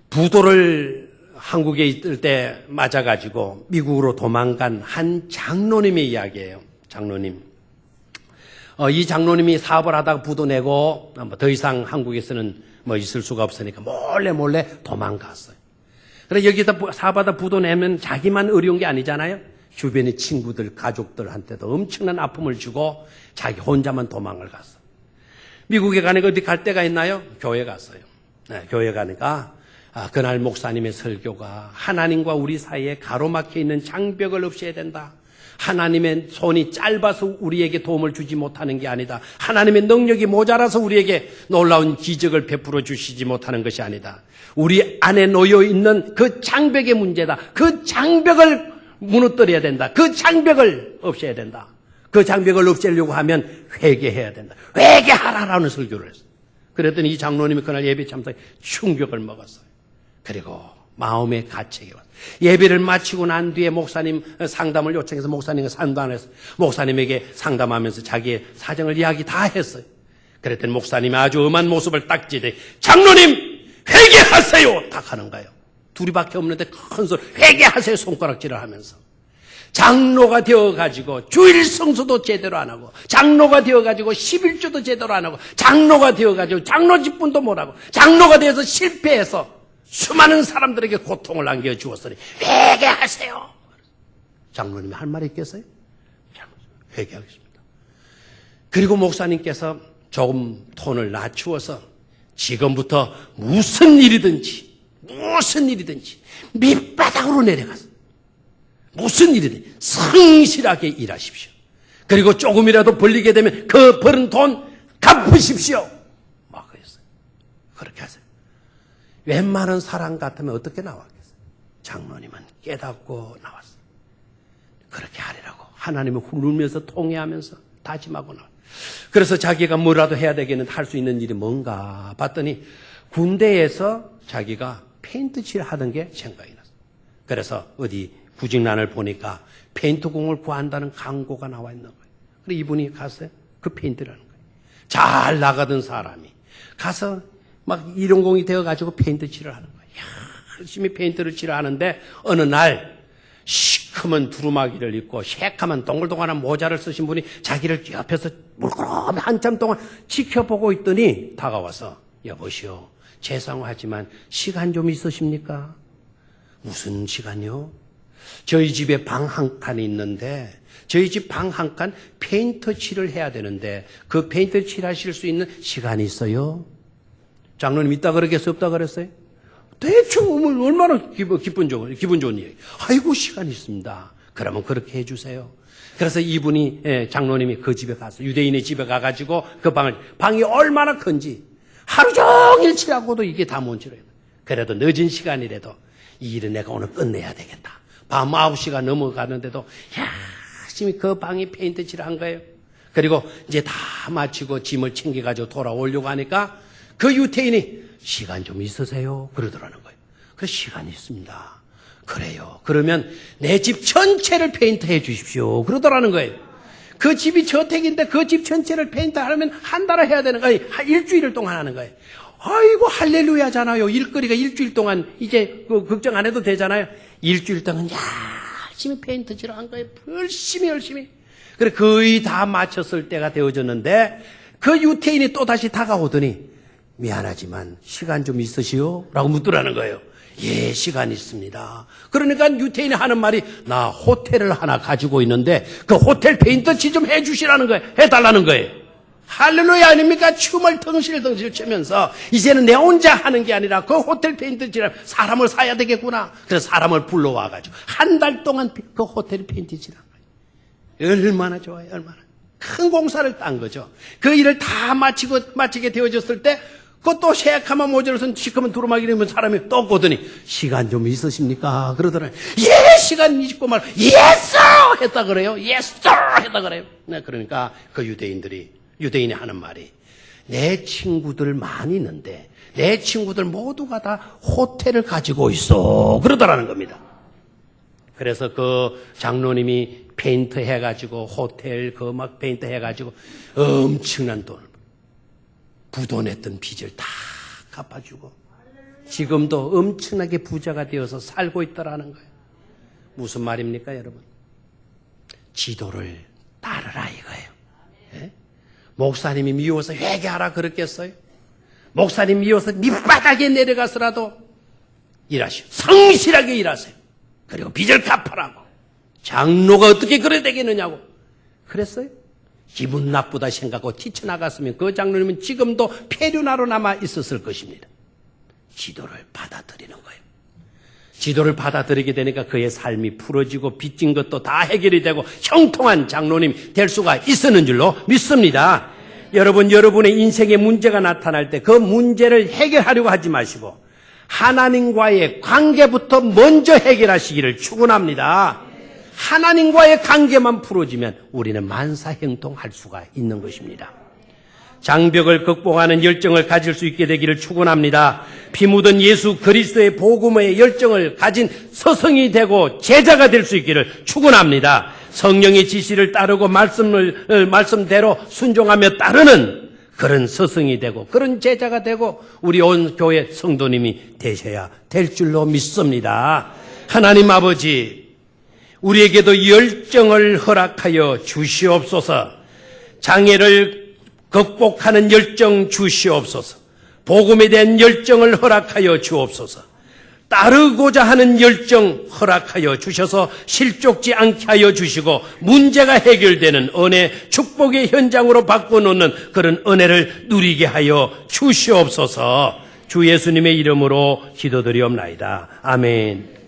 부도를 한국에 있을 때 맞아가지고 미국으로 도망간 한 장로님의 이야기예요. 장로님. 이 장로님이 사업을 하다가 부도 내고 더 이상 한국에서는 있을 수가 없으니까 몰래 도망갔어요. 그래 여기다 사업하다 부도 내면 자기만 어려운 게 아니잖아요. 주변의 친구들, 가족들한테도 엄청난 아픔을 주고 자기 혼자만 도망을 갔어. 미국에 가니까 어디 갈 데가 있나요? 교회 갔어요. 네, 교회 가니까 그날 목사님의 설교가 하나님과 우리 사이에 가로막혀 있는 장벽을 없애야 된다. 하나님의 손이 짧아서 우리에게 도움을 주지 못하는 게 아니다. 하나님의 능력이 모자라서 우리에게 놀라운 기적을 베풀어 주시지 못하는 것이 아니다. 우리 안에 놓여 있는 그 장벽의 문제다. 그 장벽을 무너뜨려야 된다. 그 장벽을 없애야 된다. 그 장벽을 없애려고 하면 회개해야 된다. 회개하라라는 설교를 했어요. 그랬더니 이 장로님이 그날 예배 참석에 충격을 먹었어요. 그리고 마음의 가책이 왔어요. 예배를 마치고 난 뒤에 목사님 상담을 요청해서 목사님과 상담을 했어요. 목사님에게 상담하면서 자기의 사정을 이야기 다 했어요. 그랬더니 목사님이 아주 엄한 모습을 딱 지되 장로님 회개하세요! 딱 하는 거예요. 둘이밖에 없는데 큰 소리 회개하세요 손가락질을 하면서. 장로가 되어가지고 주일 성수도 제대로 안 하고 장로가 되어가지고 11조도 제대로 안 하고 장로가 되어가지고 장로 직분도 못하고 장로가 되어서 실패해서 수많은 사람들에게 고통을 안겨주었으니 회개하세요. 장로님이 할 말이 있겠어요? 회개하겠습니다. 그리고 목사님께서 조금 톤을 낮추어서 지금부터 무슨 일이든지 밑바닥으로 내려가서 무슨 일이든 성실하게 일하십시오. 그리고 조금이라도 벌리게 되면 그 벌은 돈 갚으십시오. 막 그랬어요. 그렇게 하세요. 웬만한 사람 같으면 어떻게 나왔겠어요? 장로님은 깨닫고 나왔어요. 그렇게 하리라고 하나님을 울면서 통회하면서 다짐하고 나왔어요. 그래서 자기가 뭐라도 해야 되겠는데 할 수 있는 일이 뭔가 봤더니 군대에서 자기가 페인트 칠 하던 게 생각이 났어요. 그래서 어디 구직란을 보니까 페인트공을 구한다는 광고가 나와 있는 거예요. 그래서 이분이 갔어요. 그 페인트라는 거예요. 잘 나가던 사람이 가서 막 일용공이 되어가지고 페인트 칠을 하는 거예요. 열심히 페인트를 칠을 하는데 어느 날 시커먼 두루마기를 입고 새카만 동글동글한 모자를 쓰신 분이 자기를 옆에서 물끄러미 한참 동안 지켜보고 있더니 다가와서 여보시오 죄송하지만 시간 좀 있으십니까? 무슨 시간이요? 저희 집에 방 한 칸이 있는데 저희 집 방 한 칸 페인트 칠을 해야 되는데 그 페인트 칠하실 수 있는 시간이 있어요? 장로님 있다 그러겠어요? 없다 그랬어요? 대충 얼마나 기분 좋은 얘기. 아이고 시간이 있습니다. 그러면 그렇게 해주세요. 그래서 이분이 장로님이 그 집에 가서 유대인의 집에 가가지고 그 방이 얼마나 큰지 하루 종일 칠하고도 이게 다 못 칠해요. 그래도 늦은 시간이라도 이 일은 내가 오늘 끝내야 되겠다. 밤 9시가 넘어가는데도 열심히 그 방에 페인트 칠한 거예요. 그리고 이제 다 마치고 짐을 챙겨가지고 돌아오려고 하니까 그 유태인이 시간 좀 있으세요? 그러더라는 거예요. 그래서 시간이 있습니다. 그래요. 그러면 내 집 전체를 페인트해 주십시오. 그러더라는 거예요. 그 집이 저택인데 그 집 전체를 페인트하려면 한 달을 해야 되는 거예요. 일주일 동안 하는 거예요. 아이고 할렐루야잖아요. 일거리가 일주일 동안 이제 걱정 안 해도 되잖아요. 일주일 동안 열심히 페인트 칠한 거예요. 열심히. 그래 거의 다 마쳤을 때가 되어졌는데 그 유태인이 또 다시 다가오더니 미안하지만 시간 좀 있으시오? 라고 묻더라는 거예요. 예, 시간 있습니다. 그러니까 유태인이 하는 말이 나 호텔을 하나 가지고 있는데 그 호텔 페인트 칠 좀 해주시라는 거예요. 해달라는 거예요. 할렐루야 아닙니까? 춤을 덩실덩실 추면서 이제는 내 혼자 하는 게 아니라 그 호텔 페인트 칠하면 사람을 사야 되겠구나. 그래서 사람을 불러와가지고 한 달 동안 그 호텔 페인트 칠한 거예요. 얼마나 좋아요. 얼마나. 큰 공사를 딴 거죠. 그 일을 다 마치게 되어졌을 때 그것도 새카만 모자를 쓴 시커먼 두루마기를 입은 사람이 또 오더니 시간 좀 있으십니까? 그러더니 예 시간 있고 말 예스 했다 그래요. 예스 했다 그래요. 네, 그러니까 그 유대인이 하는 말이 내 친구들 많이 있는데 내 친구들 모두가 다 호텔을 가지고 있어 그러더라는 겁니다. 그래서 그 장로님이 페인트 해가지고 호텔 그 막 페인트 해가지고 엄청난 돈을 부도 냈던 빚을 다 갚아주고 지금도 엄청나게 부자가 되어서 살고 있더라는 거예요. 무슨 말입니까, 여러분? 지도를 따르라 이거예요. 예? 목사님이 미워서 회개하라 그랬겠어요? 목사님 미워서 밑바닥에 내려가서라도 일하시오. 성실하게 일하세요. 그리고 빚을 갚으라고. 장로가 어떻게 그래 되겠느냐고. 그랬어요? 기분 나쁘다 생각하고 뛰쳐나갔으면 그 장로님은 지금도 폐륜하러 남아 있었을 것입니다. 지도를 받아들이는 거예요. 지도를 받아들이게 되니까 그의 삶이 풀어지고 빚진 것도 다 해결이 되고 형통한 장로님 될 수가 있었는 줄로 믿습니다. 여러분, 여러분의 인생에 문제가 나타날 때 그 문제를 해결하려고 하지 마시고 하나님과의 관계부터 먼저 해결하시기를 축원합니다. 하나님과의 관계만 풀어지면 우리는 만사형통할 수가 있는 것입니다. 장벽을 극복하는 열정을 가질 수 있게 되기를 축원합니다. 피 묻은 예수 그리스도의 복음의 열정을 가진 서성이 되고 제자가 될 수 있기를 축원합니다. 성령의 지시를 따르고 말씀대로 순종하며 따르는 그런 서성이 되고 그런 제자가 되고 우리 온 교회 성도님이 되셔야 될 줄로 믿습니다. 하나님 아버지, 우리에게도 열정을 허락하여 주시옵소서. 장애를 극복하는 열정 주시옵소서. 복음에 대한 열정을 허락하여 주옵소서. 따르고자 하는 열정 허락하여 주셔서 실족지 않게 하여 주시고 문제가 해결되는 은혜, 축복의 현장으로 바꿔놓는 그런 은혜를 누리게 하여 주시옵소서. 주 예수님의 이름으로 기도드리옵나이다. 아멘.